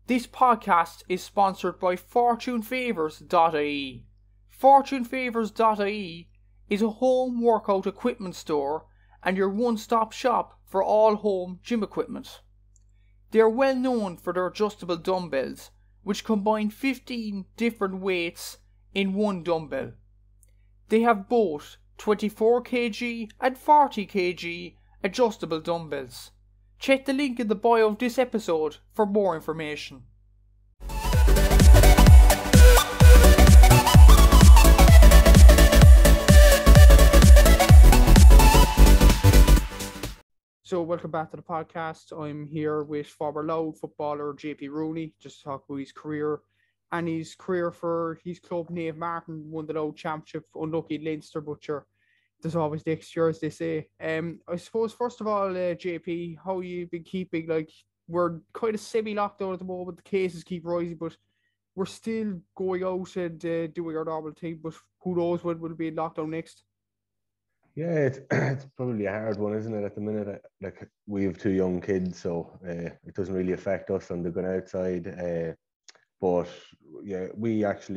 This podcast is sponsored by FortuneFavors.ie. FortuneFavors.ie is a home workout equipment store and your one-stop shop for all home gym equipment. They are well known for their adjustable dumbbells, which combine 15 different weights in one dumbbell. They have both 24 kg and 40 kg adjustable dumbbells. Check the link in the bio of this episode for more information. So welcome back to the podcast. I'm here with former Louth footballer JP Rooney, just to talk about his career for his club. Naomh Mairtin won the Louth Championship, unlucky Leinster, but sure, there's always next year, as they say. I suppose, first of all, JP, how you been keeping? Like, we're kind of semi-lockdown at the moment. The cases keep rising, but we're still going out and doing our normal thing. But who knows when we'll be in lockdown next? Yeah, it's probably a hard one, isn't it? At the minute, like we have two young kids, so it doesn't really affect us when they're going outside. But yeah, we got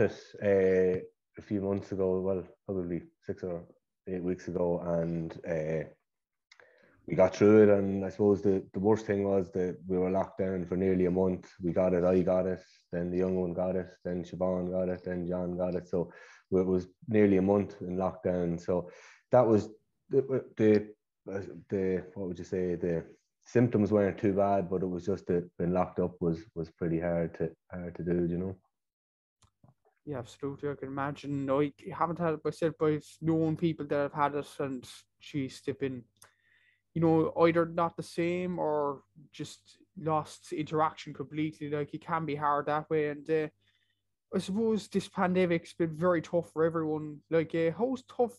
it a few months ago. Well, probably 6 or 8 weeks ago, and we got through it. And I suppose the worst thing was that we were locked down for nearly a month. We got it. I got it. Then the young one got it. Then Siobhan got it. Then John got it. So it was nearly a month in lockdown. So that was the what would you say, the symptoms weren't too bad, but it was just that being locked up was pretty hard to do, you know. Yeah, absolutely. I can imagine. No, I haven't had it myself, but I've known people that have had it, and geez, they've been, either not the same or just lost interaction completely. Like, it can be hard that way. And I suppose this pandemic's been very tough for everyone. Like, how tough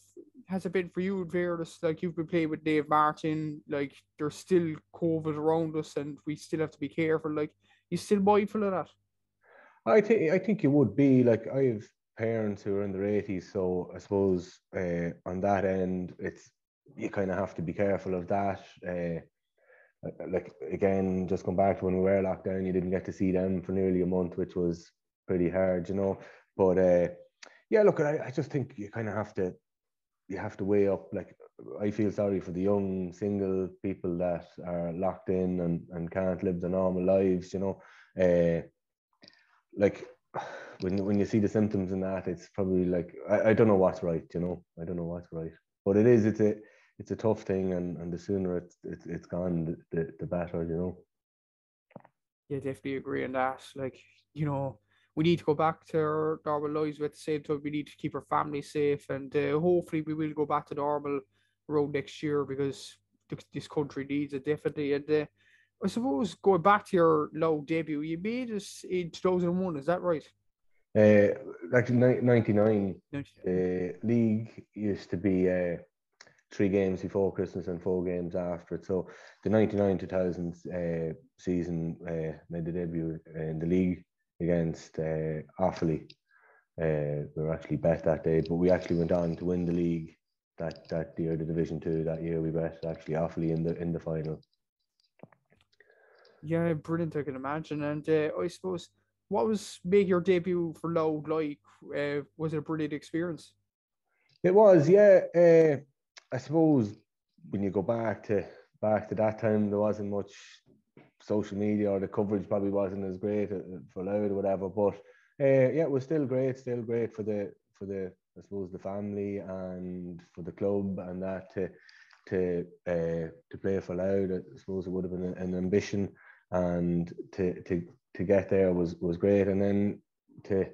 has it been for you in fairness? Like, you've been playing with Naomh Mairtin, like, there's still COVID around us and we still have to be careful. Like, you still mindful of that? I think you would be. Like, I have parents who are in their 80s, so I suppose on that end, you kind of have to be careful of that. Like, again, just come back to when we were locked down, you didn't get to see them for nearly a month, which was pretty hard, you know. But yeah, look, I just think you kind of have to weigh up. Like, I feel sorry for the young single people that are locked in and can't live their normal lives, you know. Like, when you see the symptoms in that, it's probably like, I don't know what's right, you know. I don't know what's right, but it's a tough thing, and the sooner it's gone, the better, you know. Yeah, definitely agree on that. Like, we need to go back to our normal lives, but at the same time, we need to keep our family safe, and hopefully we will go back to normal around next year, because this country needs it definitely. And I suppose, going back to your Louth debut, you made it in 2001, is that right? Like 99, 90. the league used to be 3 games before Christmas and 4 games after it. So the 99-2000 season made the debut in the league against Offaly. We were actually bet that day, but we actually went on to win the league that year, the Division 2 that year. We bet actually Offaly in the final. Yeah, brilliant, I can imagine. And I suppose, what was making your debut for Louth like? Was it a brilliant experience? It was, yeah. I suppose when you go back to that time, there wasn't much social media, or the coverage probably wasn't as great for Louth or whatever. But yeah, it was still great for the I suppose the family and for the club, and that to play for Louth. I suppose it would have been an ambition, and to get there was great. And then to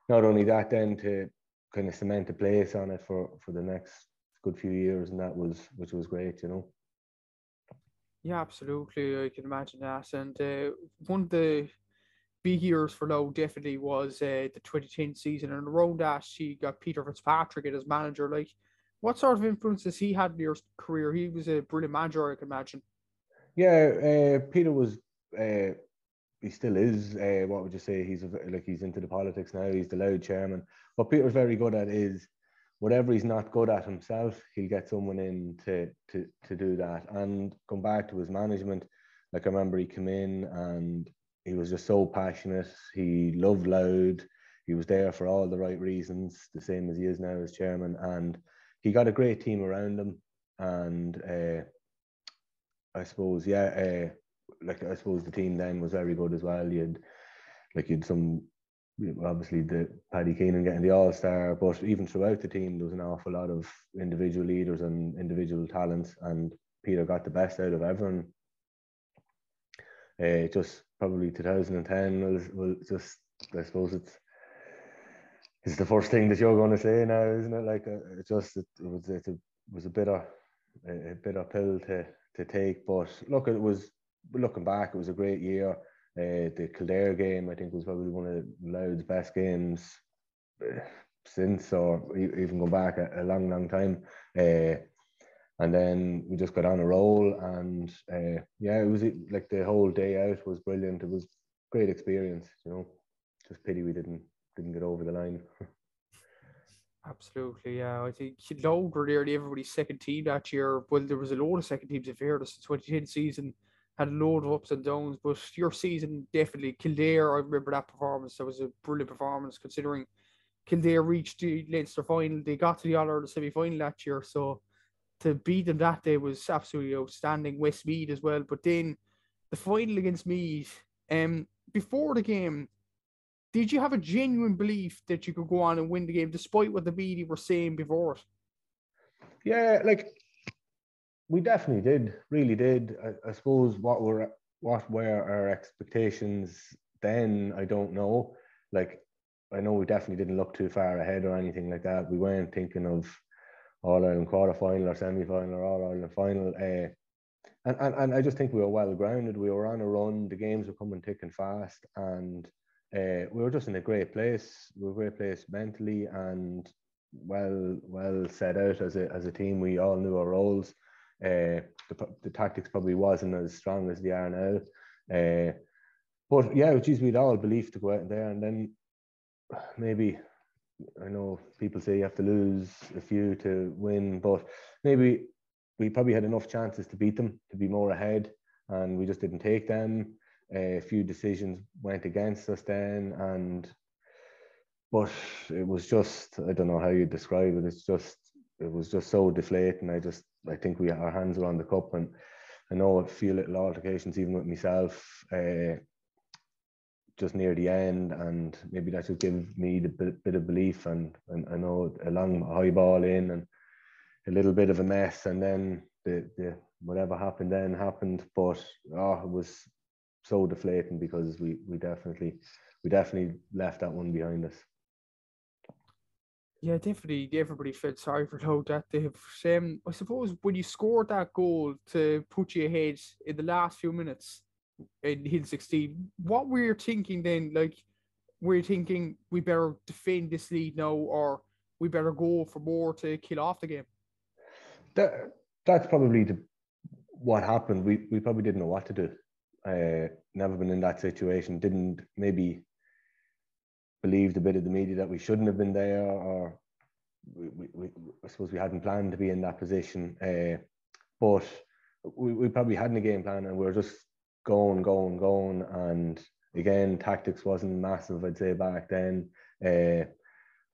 not only that, then to kind of cement a place on it for the next good few years, and which was great, you know. Yeah, absolutely. I can imagine that. And one of the big years for Lowe definitely was the 2010 season. And around that, she got Peter Fitzpatrick as manager. Like, what sort of influences he had in your career? He was a brilliant manager, I can imagine. Yeah, Peter was. He still is. What would you say? He's into the politics now. He's the Louth chairman. What Peter's very good at is whatever he's not good at himself, he'll get someone in to do that. And come back to his management, Like I remember he came in and he was just so passionate. He loved Louth. He was there for all the right reasons, the same as he is now as chairman. And he got a great team around him. And I suppose, I suppose the team then was very good as well. You had some, obviously the Paddy Keenan getting the All-Star, but even throughout the team there was an awful lot of individual leaders and individual talents, and Peter got the best out of everyone. Just probably 2010 was just, I suppose it's the first thing that you're going to say now, isn't it? Like it was a bitter pill to take, but look, looking back, it was a great year. The Kildare game, I think, was probably one of Louth's best games since, or even go back a long time. And then we just got on a roll, and it was like the whole day out was brilliant. It was great experience, Just pity we didn't get over the line. Absolutely, yeah. I think Louth were nearly everybody's second team that year. Well, there was a load of second teams in fairness. The 2010 season had a load of ups and downs, but your season definitely. Kildare, I remember that performance. That was a brilliant performance considering Kildare reached the Leinster final. They got to the All-Ireland semi-final that year, so to beat them that day was absolutely outstanding. Westmeath as well, but then the final against Meath, before the game, did you have a genuine belief that you could go on and win the game despite what the media were saying before it? Yeah, like we definitely did, really did. I suppose what were our expectations then, I don't know. Like, I know we definitely didn't look too far ahead or anything like that. We weren't thinking of All-Ireland quarter-final or semi-final or All-Ireland final. And I just think we were well grounded. We were on a run. The games were coming thick and fast, and we were just in a great place. We were a great place mentally and well set out as a team. We all knew our roles. The tactics probably wasn't as strong as they are now. But yeah, geez, we'd all believe to go out there, and then maybe, I know people say you have to lose a few to win, but maybe we probably had enough chances to beat them, to be more ahead, and we just didn't take them. A few decisions went against us then, but it was just, I don't know how you describe it. It was just so deflating. I think our hands were on the cup, and I know a few little altercations even with myself just near the end, and maybe that should give me the bit of belief, and I know a long high ball in and a little bit of a mess, and then the whatever happened then happened, but it was so deflating because we definitely left that one behind us. Yeah, definitely. Everybody felt sorry for Louth that day. I suppose when you scored that goal to put you ahead in the last few minutes in Hill 16, what were you thinking then? Like, were you thinking we better defend this lead now, or we better go for more to kill off the game? That's probably what happened. We probably didn't know what to do. Never been in that situation. Didn't maybe believed a bit of the media that we shouldn't have been there, or I suppose we hadn't planned to be in that position. But we probably hadn't a game plan, and we were just going. And again, tactics wasn't massive, I'd say, back then.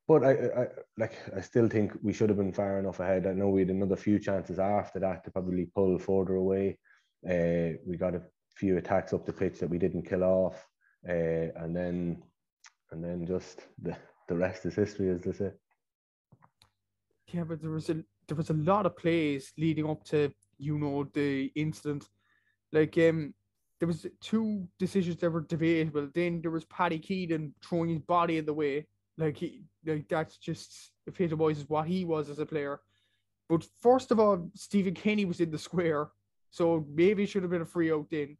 But I still think we should have been far enough ahead. I know we had another few chances after that to probably pull further away. We got a few attacks up the pitch that we didn't kill off, and then just the rest is history, as they say. Yeah, but there was a lot of plays leading up to the incident. Like there was two decisions that were debatable. Then there was Paddy Keenan throwing his body in the way. That's just epitomizes what he was as a player. But first of all, Stephen Kenny was in the square, so maybe it should have been a free out then.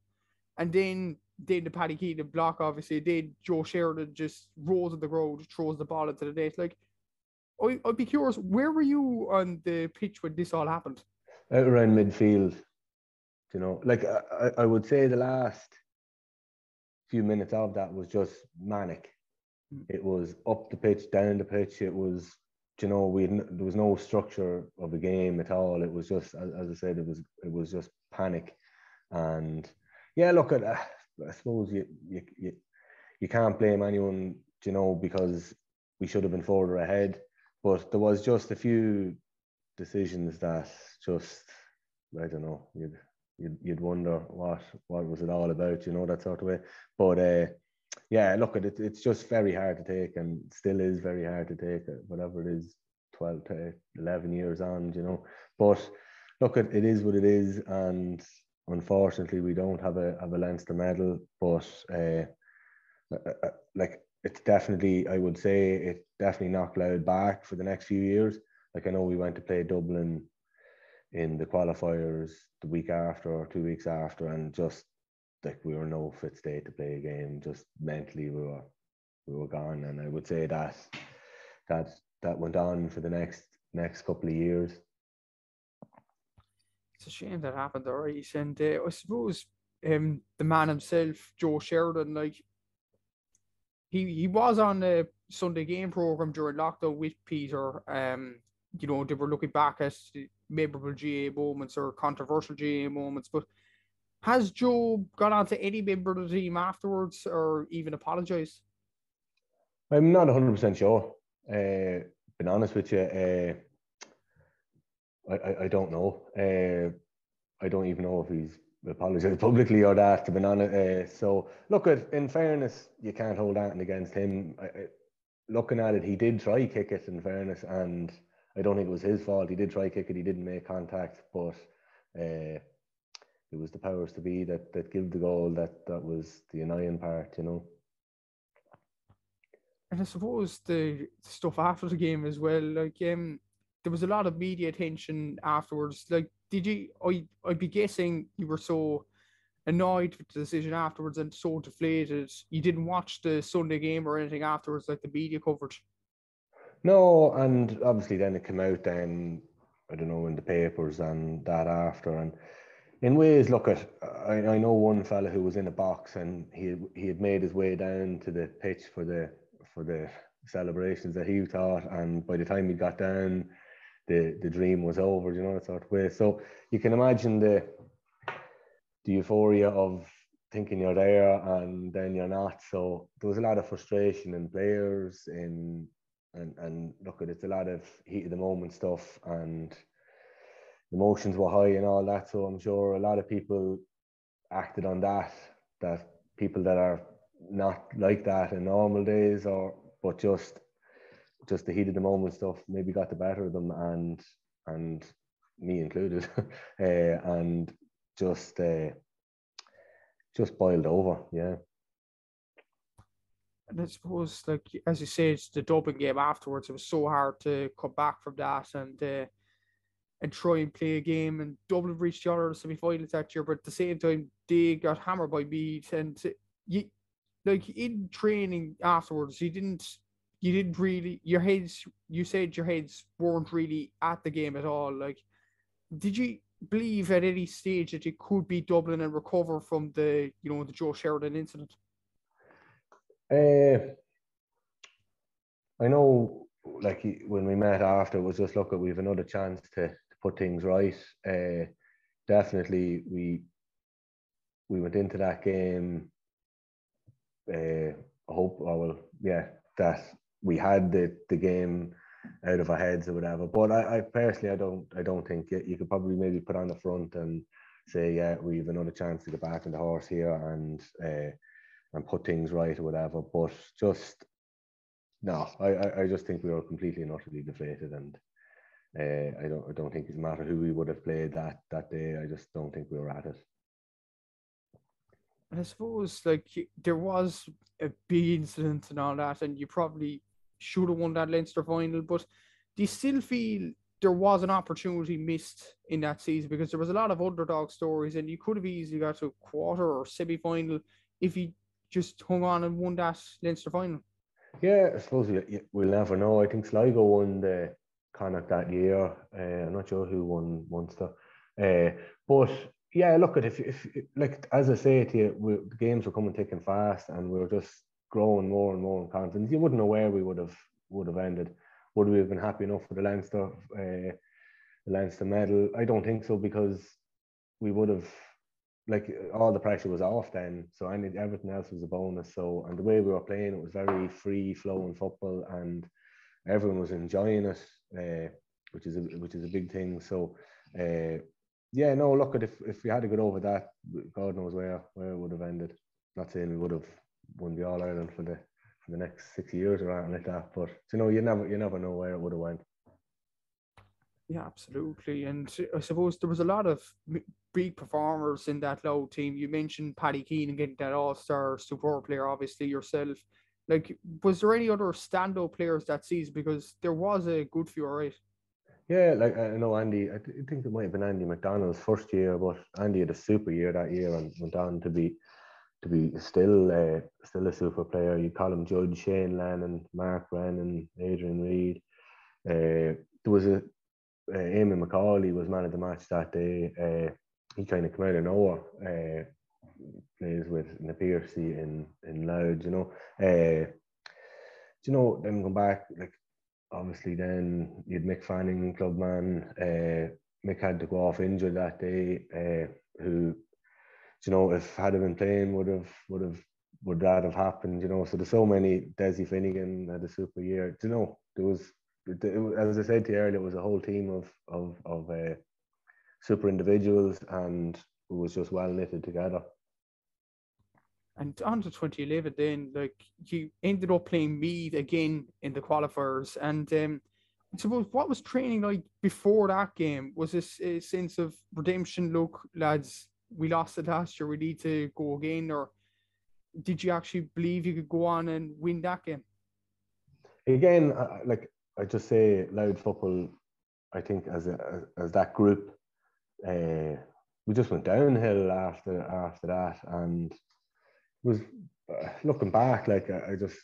And then the Paddy Keenan block, obviously. Then Joe Sheridan just rolls on the ground, throws the ball into the net. Like, I'd be curious, where were you on the pitch when this all happened? Out around midfield, like I would say the last few minutes of that was just manic. It was up the pitch, down the pitch. It was, there was no structure of a game at all. It was just, as I said, it was just panic. And Yeah, look at I suppose you can't blame anyone, you know, because we should have been further ahead. But there was just a few decisions that just, I don't know, you'd wonder what was it all about, you know, that sort of way. But yeah, look at it. It's just very hard to take, and still is very hard to take. Whatever it is, 12 to 11 years on, you know. But look, it is what it is, and unfortunately, we don't have a Leinster medal. But like, it's definitely, I would say, it definitely knocked Louth back for the next few years. Like, I know we went to play Dublin in the qualifiers the week after or 2 weeks after, and just like we were no fit state to play a game. Just mentally, we were gone, and I would say that went on for the next couple of years. It's a shame that happened, all right. And I suppose the man himself, Joe Sheridan, like he was on the Sunday game program during lockdown with Peter. You know, they were looking back at memorable GA moments or controversial GA moments, but has Joe got on to any member of the team afterwards or even apologised? I'm not 100% sure. Being honest with you, I don't know. I don't even know if he's apologised publicly or that, to be honest. So, look, in fairness, you can't hold that against him. Looking at it, he did try kick it, in fairness, and I don't think it was his fault. He did try kick it, he didn't make contact, but it was the powers to be that give the goal. That was the annoying part, you know. And I suppose the stuff after the game as well, like there was a lot of media attention afterwards. Like, did you? I'd be guessing you were so annoyed with the decision afterwards and so deflated. You didn't watch the Sunday game or anything afterwards, like the media coverage. No, and obviously then it came out then, I don't know, in the papers and that after. And in ways, look at, I know one fella who was in a box, and he had made his way down to the pitch for the celebrations that he thought, and by the time he got down, the dream was over, you know, that sort of way. So you can imagine the euphoria of thinking you're there and then you're not. So there was a lot of frustration in players, and look at, it's a lot of heat of the moment stuff, and emotions were high and all that. So I'm sure a lot of people acted on that people that are not like that in normal days, but just the heat of the moment stuff maybe got the better of them, and me included, and just boiled over. Yeah. And I suppose, like as you said, the Dublin game afterwards, it was so hard to come back from that and try and play a game. And Dublin reached the other semi-finals that year, but at the same time, they got hammered by Meath. And you, like in training afterwards, you didn't really, you said your heads weren't really at the game at all. Like, did you believe at any stage that you could beat Dublin and recover from the Joe Sheridan incident? Uh, I know, like when we met after, it was just, look, we have another chance to put things right. Definitely, we went into that game. I hope, oh, well, yeah, that we had the game out of our heads or whatever. But I personally, I don't think you could probably maybe put on the front and say, yeah, we have another chance to get back on the horse here and put things right or whatever. But just no, I just think we were completely and utterly deflated, and I don't think it matter who we would have played that day. I just don't think we were at it. And I suppose like there was a big incident and all that, and you probably should have won that Leinster final. But do you still feel there was an opportunity missed in that season because there was a lot of underdog stories, and you could have easily got to a quarter or semi final if you just hung on and won that Leinster final? Yeah, I suppose we'll never know. I think Sligo won the Connacht that year. I'm not sure who won Munster. But yeah, look at, if like as I say to you, the games were coming thick and fast, and we were just growing more and more in confidence. You wouldn't know where we would have ended. Would we have been happy enough for the Leinster medal? I don't think so, because we would have like all the pressure was off then, so everything else was a bonus. So, and the way we were playing, it was very free flowing football, and everyone was enjoying it, which is a big thing. So, yeah, no, look at if we had to get over that, God knows where it would have ended. Not saying we would have won the All Ireland for the next 6 years or anything like that, but you know, you never know where it would have went. Yeah, absolutely. And I suppose there was a lot of big performers in that Louth team. You mentioned Paddy Keenan getting that All-Star super player, obviously yourself. Like, was there any other standout players that season? Because there was a good few, right? Yeah, like I know Andy. I think it might have been Andy McDonald's first year, but Andy had a super year that year and went on to be still a super player. You call him Judge, Shane Lennon, Mark Brennan, Adrian Reid. There was a Eamon McCauley was man of the match that day. He kind of came out of nowhere. Plays with Napiercy in Loud, you know. Then come back, like obviously then you had Mick Fanning, clubman. Mick had to go off injured that day. Who, you know, if had have been playing, would that have happened? You know, so there's so many. Desi Finnegan had a super year. You know, there was, as I said to you earlier, it was a whole team of super individuals, and it was just well knitted together. And on to 2011, then, like, you ended up playing Meath again in the qualifiers. And I suppose, what was training like before that game? Was this a sense of redemption? Look, lads, we lost it last year. We need to go again. Or did you actually believe you could go on and win that game? Again, like I just say, Loud football, I think as that group, we just went downhill after that, and was looking back, like I just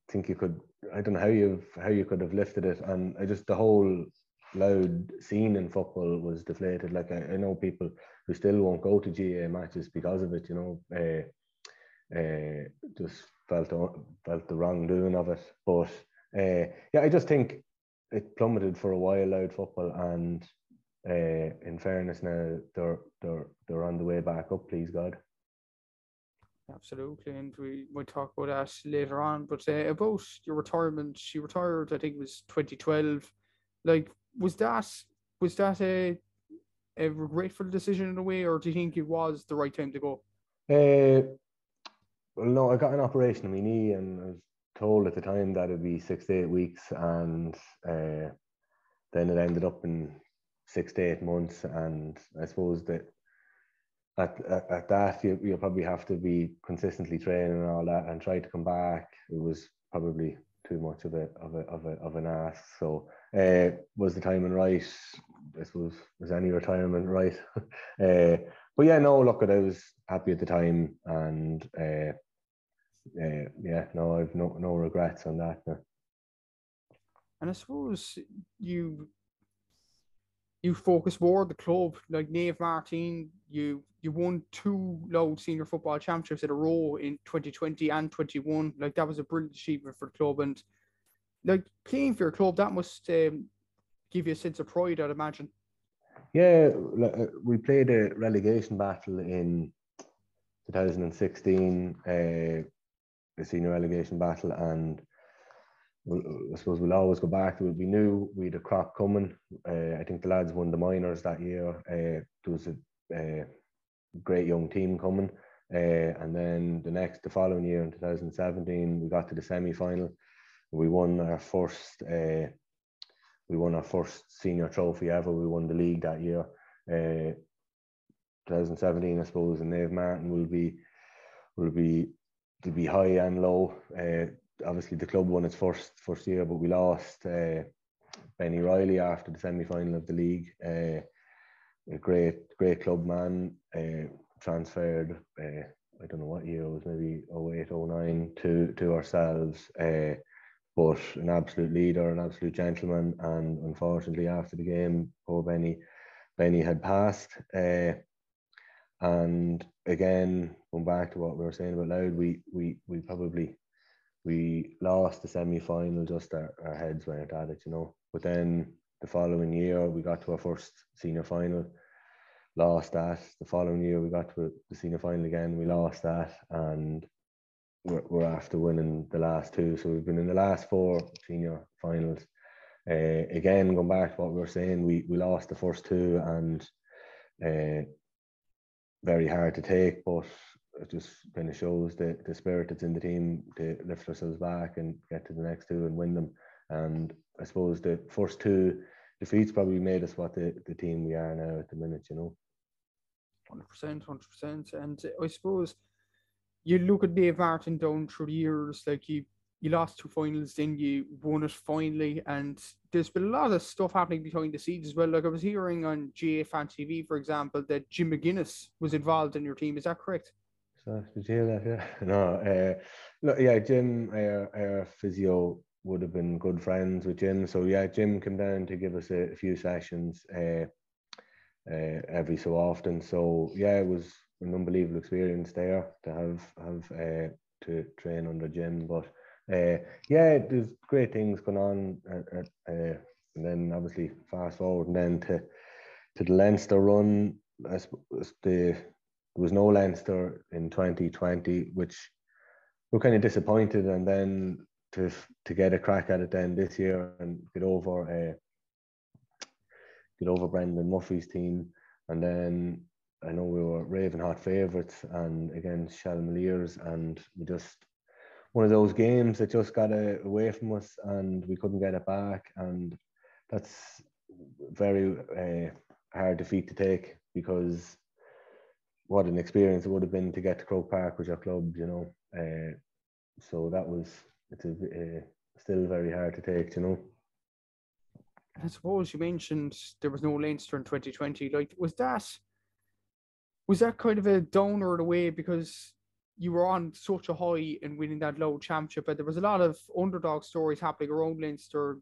think you could. I don't know how you could have lifted it, and I just the whole Loud scene in football was deflated. Like I know people who still won't go to GA matches because of it. You know, just felt the wrongdoing of it. But yeah, I just think it plummeted for a while, Loud football, and in fairness, now they're on the way back up. Please God. Absolutely, and we might talk about that later on. But about your retirement, you retired, I think it was 2012. Like, was that a regretful decision in a way, or do you think it was the right time to go? Uh, well, no, I got an operation on my knee, and I was told at the time that it'd be 6 to 8 weeks, and then it ended up in 6 to 8 months. And I suppose that at that you probably have to be consistently training and all that, and try to come back. It was probably too much of an ask. So was the timing right? I suppose, was any retirement right? But yeah, no, look, I was happy at the time, and yeah, no, I've no regrets on that. No. And I suppose you you focus more on the club, like Naomh Mairtin. You won two Louth senior football championships in a row in 2020 and 21. Like, that was a brilliant achievement for the club, and like playing for your club, that must give you a sense of pride, I'd imagine. Yeah, we played a relegation battle in 2016, a senior relegation battle, and I suppose we'll always go back to it. We knew we had a crop coming. I think the lads won the minors that year. There was a great young team coming, and then the following year in 2017, we got to the semi-final. We won our first. We won our first senior trophy ever. We won the league that year. 2017, I suppose, and Naomh Mairtin will be high and low. Obviously, the club won its first year, but we lost Benny Riley after the semi-final of the league. A great club man, transferred. I don't know what year it was, maybe 08, 09 to ourselves. But an absolute leader, an absolute gentleman, and unfortunately, after the game, poor Benny had passed. And again, going back to what we were saying about Loud, we probably lost the semi-final, just our heads weren't at it, you know. But then the following year, we got to our first senior final, lost that. The following year, we got to the senior final again. We lost that, and we're after winning the last two. So we've been in the last 4 senior finals. Again, going back to what we were saying, we lost the first 2, and very hard to take, but it just kind of shows the spirit that's in the team to lift ourselves back and get to the next 2 and win them. And I suppose the first 2 defeats probably made us what the team we are now at the minute, 100%. And I suppose you look at Naomh Mairtin down through the years, like you lost 2 finals, then you won it finally, and there's been a lot of stuff happening behind the scenes as well. Like I was hearing on GA TV, for example, that Jim McGuinness was involved in your team. Is that correct? So did you hear that? Yeah. No. Look, yeah, Jim, our physio, would have been good friends with Jim. So yeah, Jim came down to give us a few sessions every so often. So yeah, it was an unbelievable experience there to have to train under Jim. But yeah, there's great things going on, and then obviously fast forward and then to the Leinster run. I suppose there was no Leinster in 2020, which we're kind of disappointed, and then to get a crack at it then this year and get over Brendan Murphy's team. And then I know we were raving hot favourites and against Shalmaliers, and we just, one of those games that just got away from us and we couldn't get it back. And that's very hard defeat to take, because what an experience it would have been to get to Croke Park with your club, so that was, it's still very hard to take, I suppose you mentioned there was no Leinster in 2020. Like, was that kind of a downer in a way, because you were on such a high in winning that Louth championship, but there was a lot of underdog stories happening around Leinster.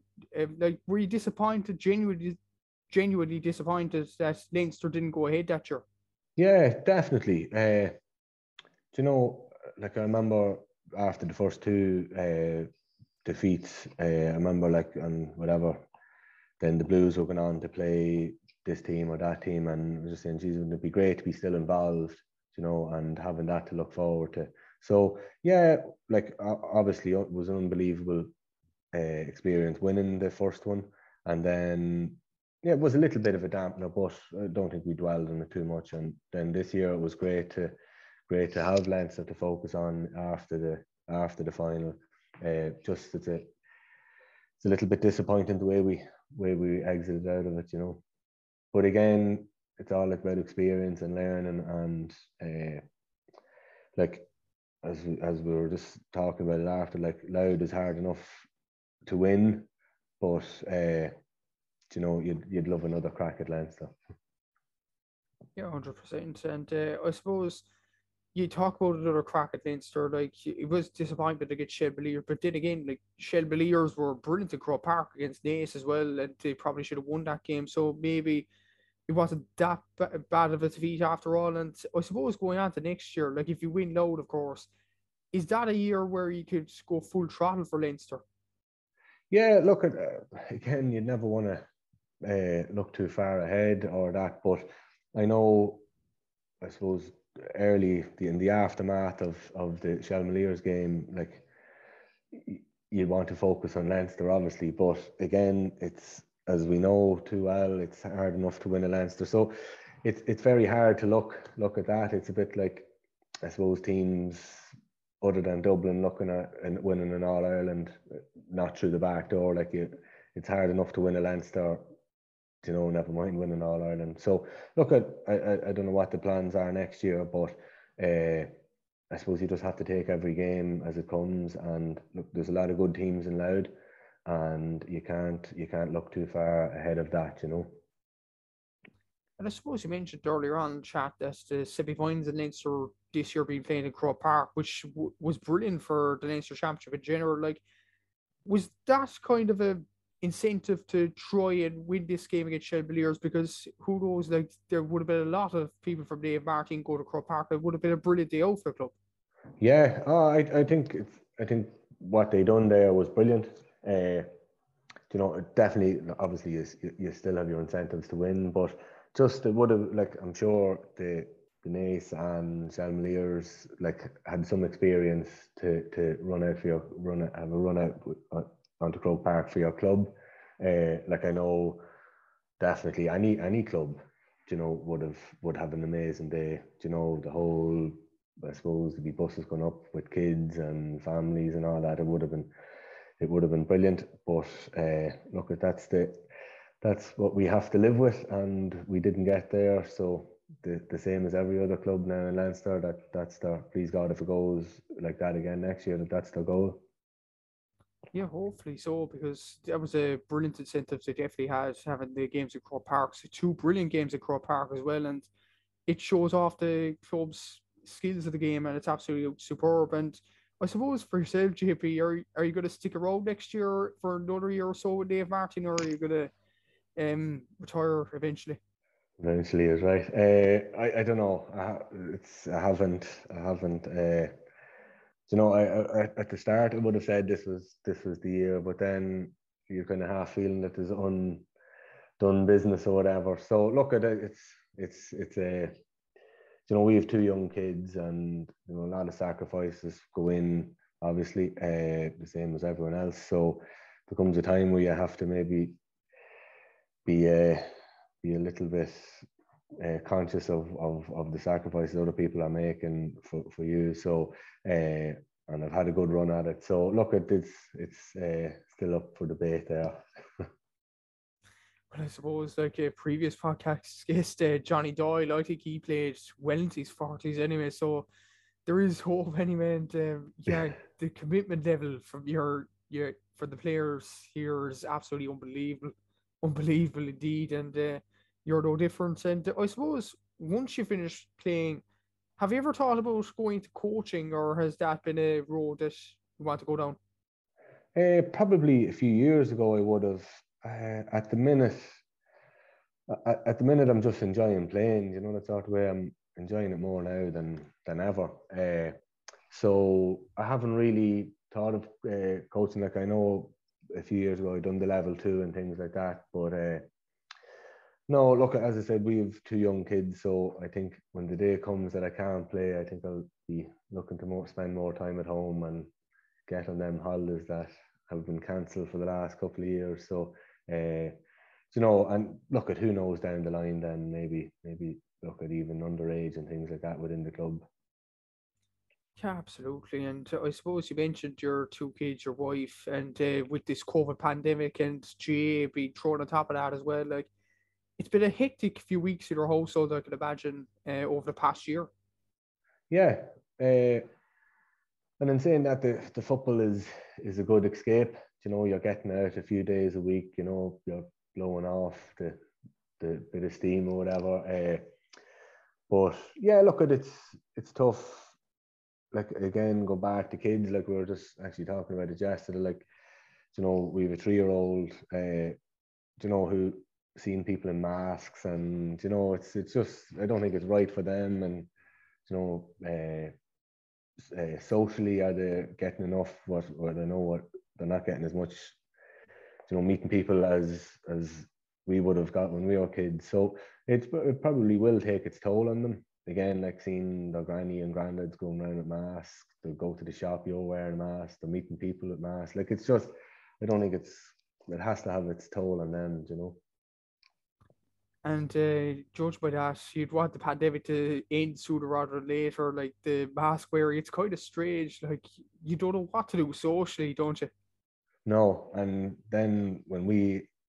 Like, were you disappointed, genuinely disappointed that Leinster didn't go ahead that year? Yeah, definitely. Like I remember after the first 2 defeats, I remember and whatever, then the Blues were going on to play this team or that team, and I was just saying, geez, wouldn't it be great to be still involved, and having that to look forward to. So yeah, like obviously it was an unbelievable experience winning the first one, and then yeah, it was a little bit of a dampener, but I don't think we dwelled on it too much. And then this year it was great to have Leinster to focus on after the final. Just it's a little bit disappointing the way we exited out of it, But again, it's all about experience and learning, and like as we were just talking about it after, like Louth is hard enough to win, but you'd love another crack at Leinster. Yeah, 100%. And I suppose you talk about another crack at Leinster. Like, it was disappointing to get Shelbaliers, but then again, like Shelbaliers were brilliant at Croke Park against Naas as well, and they probably should have won that game. So maybe it wasn't that bad of a defeat after all. And I suppose going on to next year, like if you win Louth, of course, is that a year where you could go full throttle for Leinster? Yeah, look, again, you'd never want to look too far ahead or that, but I know, I suppose, early in the aftermath of the Shelmaliers game, like you want to focus on Leinster, obviously, but again, it's, as we know too well, it's hard enough to win a Leinster, so it's very hard to look at that. It's a bit like, I suppose, teams other than Dublin looking at and winning an All Ireland, not through the back door. Like it's hard enough to win a Leinster, never mind winning All Ireland. So look, I don't know what the plans are next year, but I suppose you just have to take every game as it comes. And look, there's a lot of good teams in Louth, and you can't look too far ahead of that, And I suppose you mentioned earlier on in the chat that the semi-finals in Leinster this year being played in Croke Park, which was brilliant for the Leinster Championship in general. Like, was that kind of a incentive to try and win this game against Shelbaliers? Because who knows, like there would have been a lot of people from Naomh Mairtin go to Croke Park. It would have been a brilliant day out for the club. Yeah, I think what they done there was brilliant. Definitely, obviously, you still have your incentives to win, but just it would have, like, I'm sure the Nace and Shalmaliers like had some experience to run out for your have a run out onto Croke Park for your club. Like I know definitely any club, you know, would have an amazing day. You know, the whole, I suppose, there'd be buses going up with kids and families and all that. It would have been brilliant. But look, that's what we have to live with, and we didn't get there. So the same as every other club now in Leinster, that's their, please God, if it goes like that again next year, that's their goal. Yeah, hopefully so, because that was a brilliant incentive they definitely had, having the games at Croke Park. So 2 brilliant games at Croke Park as well, and it shows off the club's skills of the game, and it's absolutely superb. And I suppose for yourself, JP, are you going to stick around next year for another year or so with Naomh Mairtin, or are you going to retire eventually? Eventually is right. I don't know. I haven't. You know, I at the start I would have said this was the year, but then you're kind of half feeling that there's undone business or whatever. So look at it. It's a, you know, we have 2 young kids, and you know a lot of sacrifices go in. Obviously, the same as everyone else. So there comes a time where you have to maybe be be a little bit conscious of the sacrifices other people are making for you. So and I've had a good run at it. So look, it's still up for debate there. Well, I suppose like a previous podcast guest, Johnny Doyle, I think he played well into his 40s anyway. So there is hope anyway. And yeah, the commitment level from your for the players here is absolutely unbelievable indeed. And you're no different. And I suppose once you finish playing, have you ever thought about going to coaching, or has that been a road that you want to go down? Probably a few years ago I would have. At the minute, I'm just enjoying playing. You know, that's sort of way I'm enjoying it more now than ever. So I haven't really thought of coaching. Like I know a few years ago I done the level 2 and things like that, but no. Look, as I said, we have 2 young kids, so I think when the day comes that I can't play, I think I'll be looking to spend more time at home and get on them holidays that have been cancelled for the last couple of years. So, you know, and look at who knows down the line. Then maybe look at even underage and things like that within the club. Yeah, absolutely. And I suppose you mentioned your 2 kids, your wife, and with this COVID pandemic and GA being thrown on top of that as well, like it's been a hectic few weeks in your household, I can imagine, over the past year. Yeah, uh, and in saying that, the football is a good escape. You know, you're getting out a few days a week. You know, you're blowing off the bit of steam or whatever. But yeah, look at it's tough. Like again, go back to kids. Like we were just actually talking about it yesterday. Like, you know, we have a 3-year-old. You know, who seen people in masks, and you know, it's just, I don't think it's right for them. And you know, socially, are they getting enough? What they know, what they're not getting as much. You know, meeting people as we would have got when we were kids. So it probably will take its toll on them. Again, like seeing their granny and granddads going around with masks, they go to the shop, you're wearing a mask, they're meeting people with masks. Like it's just, I don't think it has to have its toll on them, you know. And judged by that, you'd want the pandemic to end sooner rather than later. Like the mask wearing, it's kind of strange. Like you don't know what to do socially, don't you? No, and then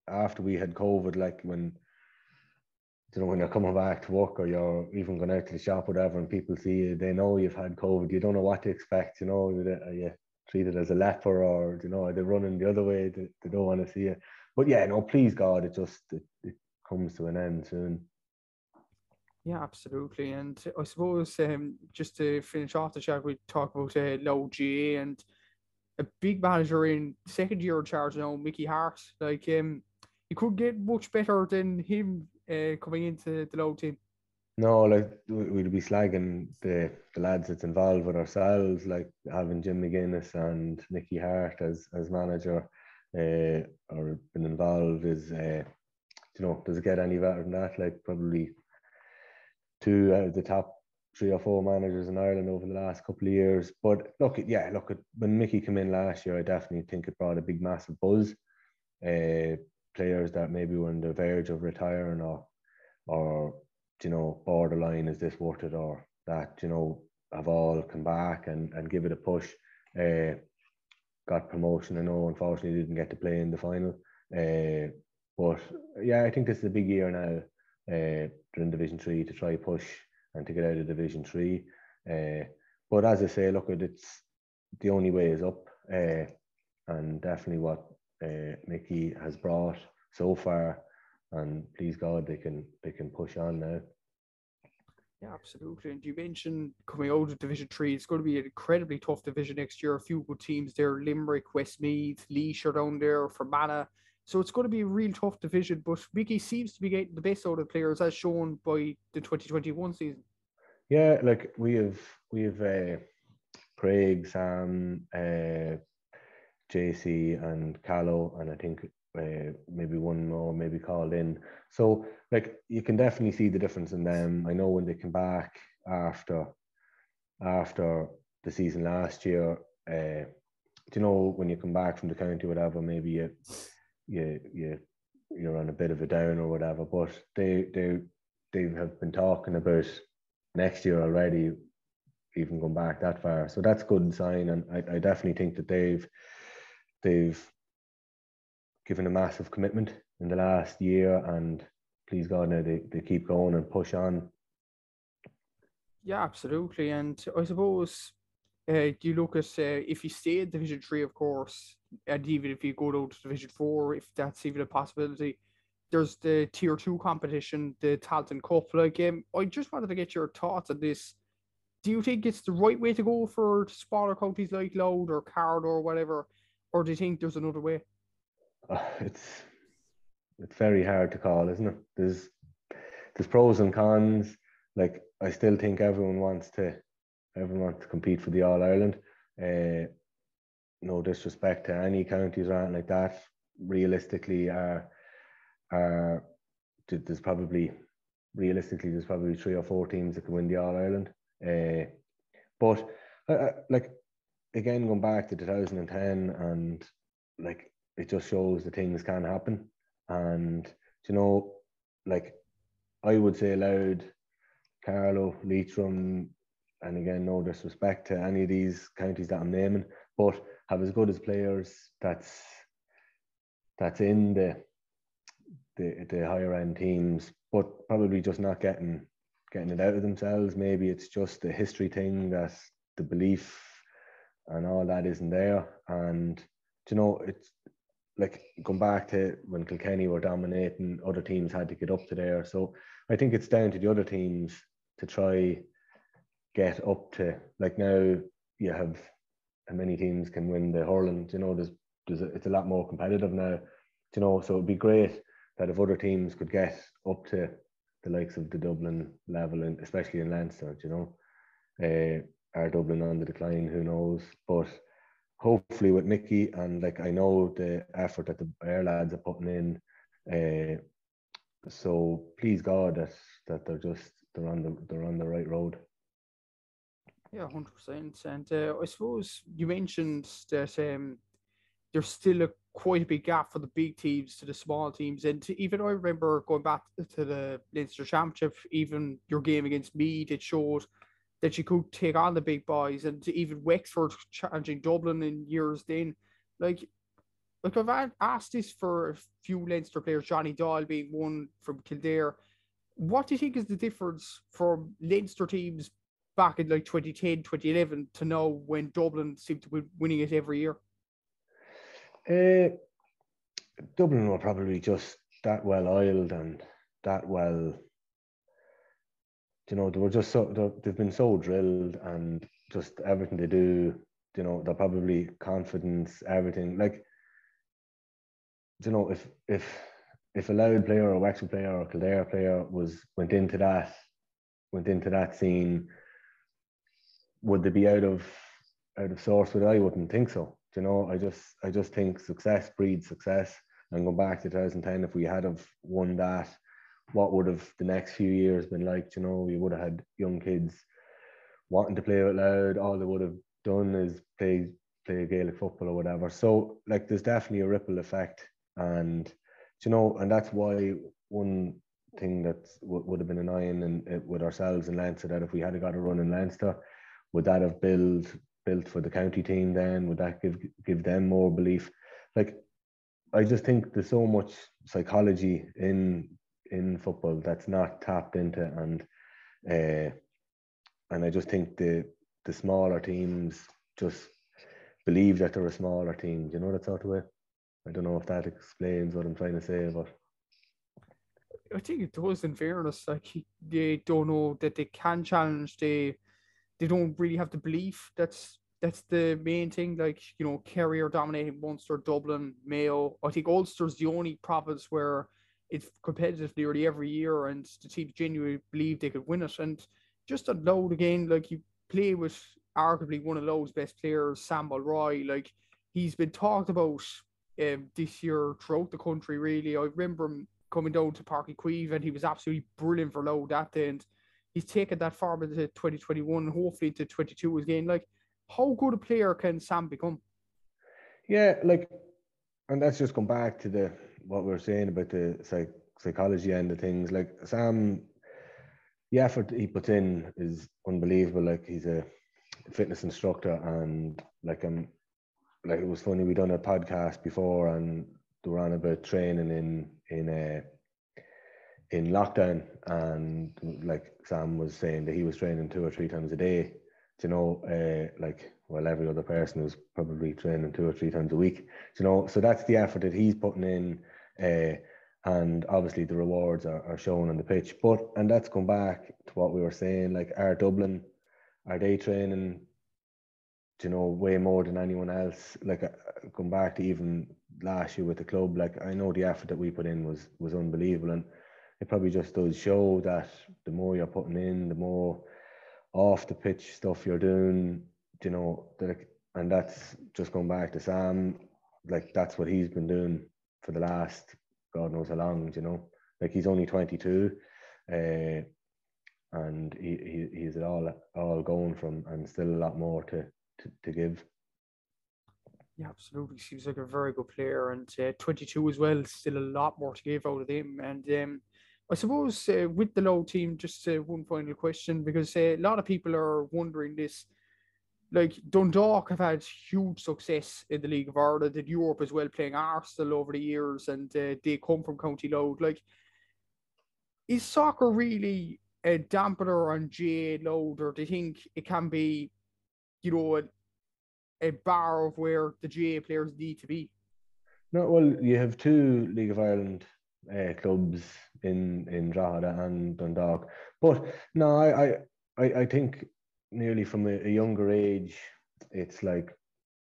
after we had COVID, like when, you know, when you're coming back to work or you're even going out to the shop, whatever, and people see you, they know you've had COVID. You don't know what to expect. You know, are you treated as a leper, or you know, are they running the other way? They don't want to see you. But yeah, no, please God, it comes to an end soon. Yeah, absolutely. And I suppose just to finish off the chat, we talk about Low GA and a big manager in second year in charge now, Mickey Harte. Like you could get much better than him coming into the Low team. No, like we'd be slagging the lads that's involved with ourselves, like having Jim McGuinness and Mickey Harte as manager, or been involved is does it get any better than that? Like probably 2 out of the top 3 or 4 managers in Ireland over the last couple of years. But look, when Mickey came in last year, I definitely think it brought a big, massive buzz. Players that maybe were on the verge of retiring or borderline, is this worth it, or that, have all come back and give it a push. Got promotion. I know, unfortunately, didn't get to play in the final. But yeah, I think this is a big year now during Division 3 to try push and to get out of Division 3. But as I say, look, it's the only way is up, and definitely what Mickey has brought so far, and please God they can push on now. Yeah, absolutely. And you mentioned coming out of Division 3, it's going to be an incredibly tough division next year. A few good teams there: Limerick, Westmeath, Laois are down there, Fermanagh. So it's going to be a real tough division. But Mickey seems to be getting the best out of the players, as shown by the 2021 season. Yeah, like we have Craig, Sam, JC, and Callow, and I think maybe one more maybe called in. So like you can definitely see the difference in them. I know when they come back after the season last year, when you come back from the county, whatever, maybe you're on a bit of a down or whatever, but they have been talking about next year already, even going back that far. So that's a good sign, and I definitely think that they've given a massive commitment in the last year, and please God now they keep going and push on. Yeah, absolutely. And I suppose you look at if you stay in Division 3, of course, and even if you go down to Division 4, if that's even a possibility, there's the Tier 2 competition, the Tailteann Cup. Like, I just wanted to get your thoughts on this. Do you think it's the right way to go for smaller counties like Louth or Card or whatever, or do you think there's another way? It's very hard to call, isn't it? There's pros and cons. Like I still think everyone wants to compete for the All Ireland. No disrespect to any counties or anything like that. Realistically, there's probably 3 or 4 teams that can win the All Ireland. But like again, going back to 2010, and like it just shows that things can happen. And like I would say Louth, Carlow, Leitrim, and again, no disrespect to any of these counties that I'm naming, but have as good as players that's in the higher end teams, but probably just not getting it out of themselves. Maybe it's just the history thing, that the belief and all that isn't there. And it's like going back to when Kilkenny were dominating, other teams had to get up to there. So I think it's down to the other teams to try get up to, like, now you have how many teams can win the hurling. It's a lot more competitive now. So it'd be great that if other teams could get up to the likes of the Dublin level, and especially in Leinster, are Dublin on the decline? Who knows? But hopefully with Mickey, and like I know the effort that the Air lads are putting in, so please God that they're on the right road. Yeah, 100%. And I suppose you mentioned that there's still quite a big gap for the big teams to the small teams. And even I remember going back to the Leinster Championship, even your game against Meath, it showed that you could take on the big boys, and even Wexford challenging Dublin in years then. Like I've asked this for a few Leinster players, Johnny Doyle being one from Kildare. What do you think is the difference from Leinster teams back in like 2010, 2011 to now, when Dublin seem to be winning it every year? Dublin were probably just that well oiled and that well, they were just they've been so drilled, and just everything they do, they're probably confidence, everything. Like, if a Louth player or a Wexford player or a Kildare player went into that scene, would they be out of sorts with it? I wouldn't think so. I just think success breeds success, And going back to 2010, if we had have won that, what would have the next few years been like? You know, we would have had young kids wanting to play out loud. All they would have done is play Gaelic football or whatever. So like, there's definitely a ripple effect, and you know, and that's why one thing that would have been annoying with ourselves in Leinster, that if we had got a run in Leinster, would that have built for the county team? Then would that give them more belief? Like, I just think there's so much psychology in football that's not tapped into, and I just think the smaller teams just believe that they're a smaller team. You know, that sort of way. I don't know if that explains what I'm trying to say, but I think it does. In fairness, like they don't know that they can challenge. They don't really have the belief. That's the main thing. Like, you know, Kerry are dominating Munster, Dublin, Mayo. I think Ulster's the only province where it's competitive nearly every year, and the team genuinely believe they could win it. And just on Louth again, like you play with arguably one of Louth's best players, Sam Roy. Like he's been talked about this year throughout the country. Really, I remember him coming down to Parky Queeve, and he was absolutely brilliant for Louth that day. And he's taken that far into 2021 and hopefully to 22 again. Like, how good a player can Sam become? yeah, like, and that's just come back to what we were saying about the psychology end of things. Like Sam, the effort he puts in is unbelievable. Like, he's a fitness instructor, and like it was funny, we done a podcast before, and they were on about training in lockdown, and like Sam was saying that he was training 2 or 3 times a day. You know, like, well, every other person was probably training 2 or 3 times a week. You know, so that's the effort that he's putting in, and obviously the rewards are shown on the pitch. And that's come back to what we were saying. Like, are Dublin, are they training, you know, way more than anyone else? Like, come back to even last year with the club. Like, I know the effort that we put in was unbelievable, and it probably just does show that the more you're putting in, the more off the pitch stuff you're doing, you know, and that's just going back to Sam. Like, that's what he's been doing for the last God knows how long, you know. Like, he's only 22, and he's it all going from, and still a lot more to give. Yeah, absolutely. Seems like a very good player, and 22 as well. Still a lot more to give out of him. And I suppose with the Low team, just one final question, because a lot of people are wondering this. Like, Dundalk have had huge success in the League of Ireland, in Europe as well, playing Arsenal over the years, and they come from County Loud. Like, is soccer really a dampener on GA Loud, or do you think it can be, you know, a bar of where the GA players need to be? No, well, you have 2 League of Ireland clubs in Drogheda and Dundalk, but no, I think nearly from a younger age, it's like,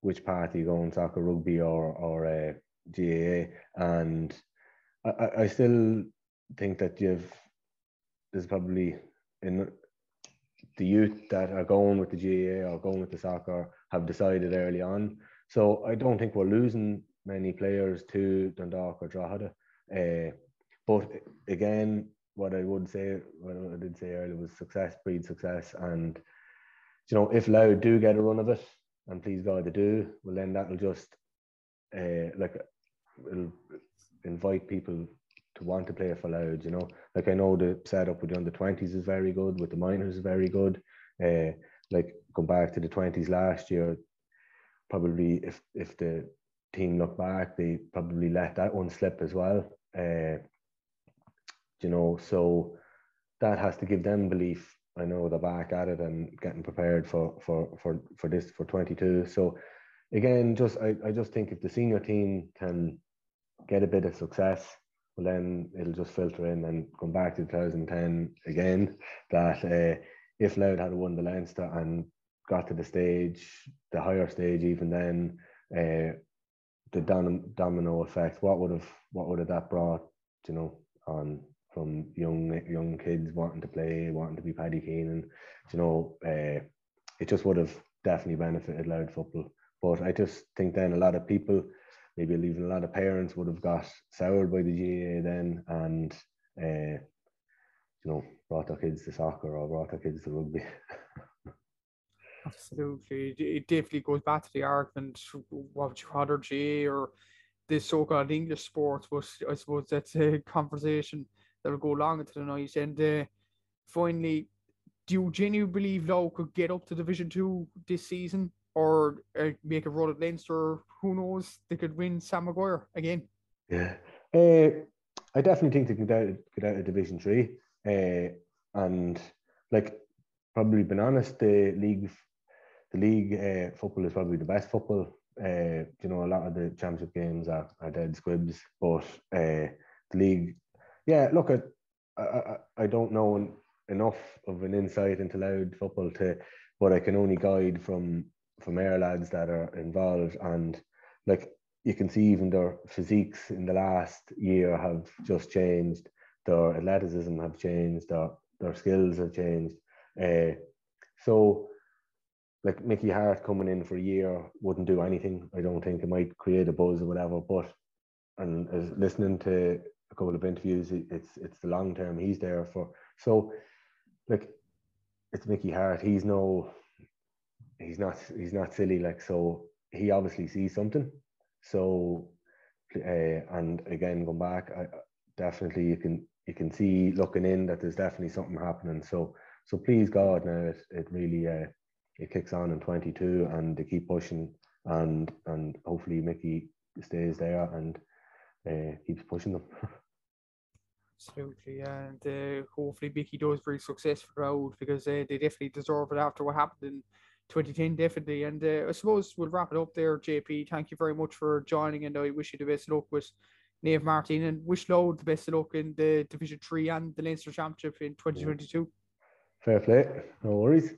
which path you go in, soccer, rugby, or GAA, and I still think that there's probably in the youth that are going with the GAA or going with the soccer have decided early on. So I don't think we're losing many players to Dundalk or Drogheda. But again, what I would say, what I did say earlier, was success breeds success. And, you know, if Louth do get a run of it, and please God they do, well, then that'll just it'll invite people to want to play for Louth, you know. Like, I know the setup with the under-20s is very good, with the minors is very good. Like, go back to the 20s last year, probably if the team look back, they probably let that one slip as well. You know, so that has to give them belief. I know they're back at it and getting prepared for this, for 22. So again, I just think if the senior team can get a bit of success, well, then it'll just filter in and come back to 2010 again. That if Louth had won the Leinster and got to the stage, the higher stage, even then, the domino effect, what would have that brought, you know, on from young kids wanting to play, wanting to be Paddy Keenan, you know, it just would have definitely benefited Louth football. But I just think then a lot of people maybe even a lot of parents would have got soured by the GAA then, and brought their kids to soccer or brought their kids to rugby. Absolutely. It definitely goes back to the argument, what would you rather, GAA or the so-called English sports, but I suppose that's a conversation that will go long into the night. And finally, do you genuinely believe Louth could get up to Division 2 this season, or make a run at Leinster? Who knows? They could win Sam Maguire again. Yeah. I definitely think they can get out of Division 3. And like, probably been honest, the league football is probably the best football. A lot of the championship games are dead squibs, but the league, look, I don't know enough of an insight into Louth football but I can only guide from our lads that are involved, and like, you can see even their physiques in the last year have just changed. Their athleticism have changed. Their skills have changed. So, like, Mickey Harte coming in for a year wouldn't do anything. I don't think. It might create a buzz or whatever. But, and as listening to a couple of interviews, it's the long term he's there for. So, like, it's Mickey Harte. He's not silly. Like, so he obviously sees something. So, and again, going back, definitely you can see looking in that there's definitely something happening. So please God, now it really it kicks on in 22, and they keep pushing, and hopefully Mickey stays there and keeps pushing them. Absolutely, and hopefully Mickey does bring success for Louth, because they definitely deserve it after what happened in 2010, definitely. And I suppose we'll wrap it up there, JP. Thank you very much for joining, and I wish you the best of luck with Naomh Mairtin, and wish Louth the best of luck in the Division 3 and the Leinster Championship in 2022. Fair play, no worries.